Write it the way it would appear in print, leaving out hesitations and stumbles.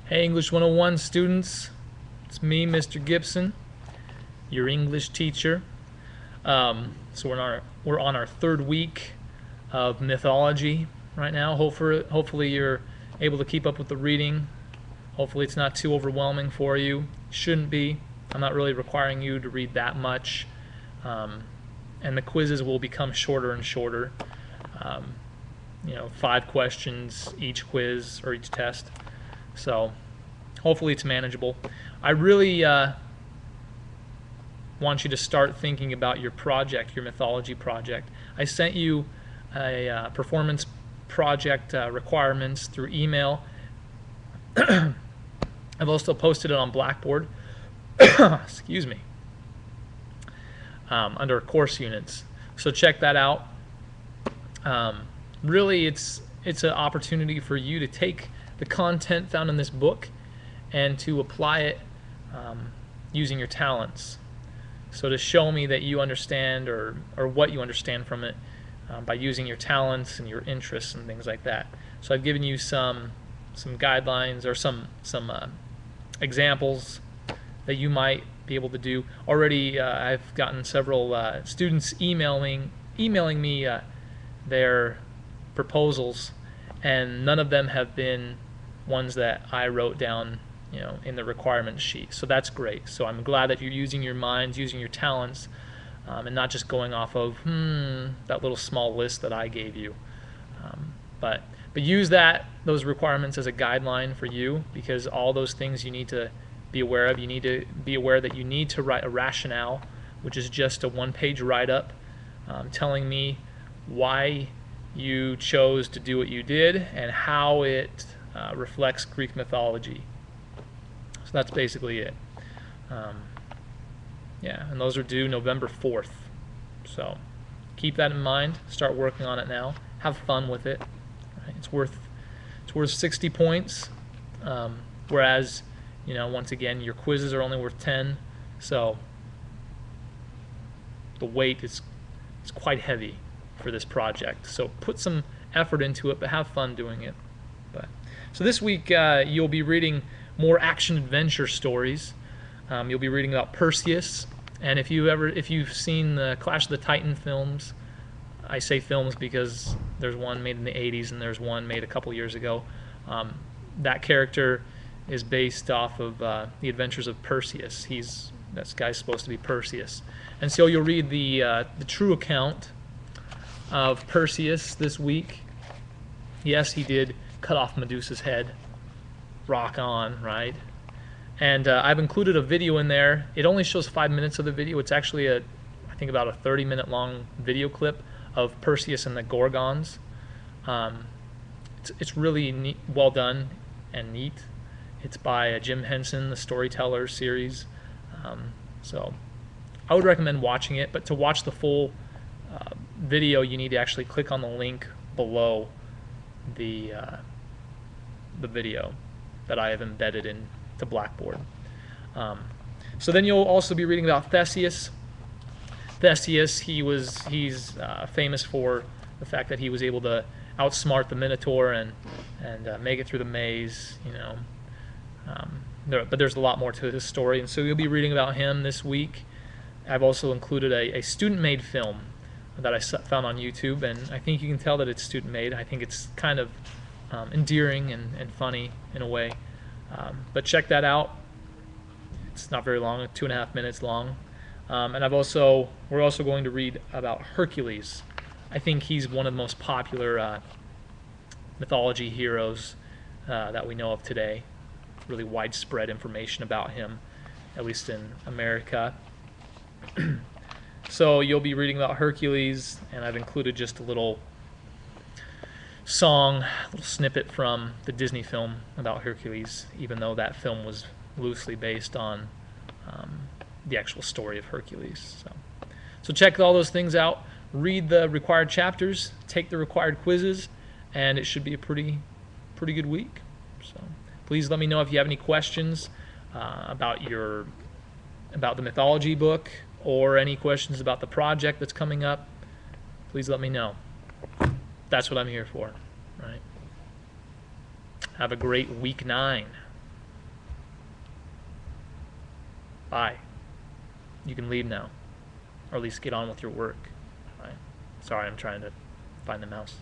Hey English 101 students, it's me, Mr. Gibson, your English teacher. So we're on our third week of mythology right now. Hopefully you're able to keep up with the reading. Hopefully it's not too overwhelming for you. Shouldn't be. I'm not really requiring you to read that much. And the quizzes will become shorter and shorter. 5 questions each quiz or each test. So hopefully it's manageable. I really want you to start thinking about your project, your mythology project. I sent you a performance project requirements through email. I've also posted it on Blackboard. Excuse me. Under course units. So check that out. Really, it's an opportunity for you to take the content found in this book and to apply it using your talents. So to show me that you understand or what you understand from it by using your talents and your interests and things like that. So I've given you some guidelines or some examples that you might be able to do. Already I've gotten several students emailing me their proposals, and none of them have been ones that I wrote down in the requirement sheet. So that's great. So I'm glad that you're using your minds, using your talents, and not just going off of that little small list that I gave you. But use those requirements as a guideline for you, because all those things you need to be aware of. You need to be aware that you need to write a rationale, which is just a one-page write-up telling me why you chose to do what you did and how it reflects Greek mythology. So that's basically it. And those are due November 4th. So keep that in mind. Start working on it now. Have fun with it. Right? It's worth 60 points, whereas once again, your quizzes are only worth 10. So the weight is quite heavy for this project. So put some effort into it, but have fun doing it. So this week you'll be reading more action-adventure stories. You'll be reading about Perseus, and if you've seen the Clash of the Titan films, I say films because there's one made in the 80s and there's one made a couple years ago. That character is based off of the adventures of Perseus. That guy's supposed to be Perseus, and so you'll read the true account of Perseus this week. Yes, he did cut off Medusa's head. Rock on, right? And I've included a video in there. It only shows 5 minutes of the video. It's actually I think about a 30-minute long video clip of Perseus and the Gorgons. It's really neat, well done and neat. It's by Jim Henson, the Storyteller series. So I would recommend watching it, but to watch the full video, you need to actually click on the link below the video that I have embedded into Blackboard. So then you'll also be reading about Theseus. Theseus, he's famous for the fact that he was able to outsmart the Minotaur and make it through the maze. But there's a lot more to his story, and so you'll be reading about him this week. I've also included a student-made film that I found on YouTube, and I think you can tell that it's student-made. I think it's kind of endearing and funny in a way. But check that out. It's not very long, 2.5 minutes long. And we're also going to read about Hercules. I think he's one of the most popular mythology heroes that we know of today. Really widespread information about him, at least in America. So you'll be reading about Hercules, and I've included just a little song, a little snippet from the Disney film about Hercules, even though that film was loosely based on the actual story of Hercules. So check all those things out. Read the required chapters, take the required quizzes, and it should be a pretty good week. So please let me know if you have any questions about the mythology book, or any questions about the project that's coming up. Please let me know. That's what I'm here for, right? Have a great week 9. Bye. You can leave now, or at least get on with your work. Right? Sorry, I'm trying to find the mouse.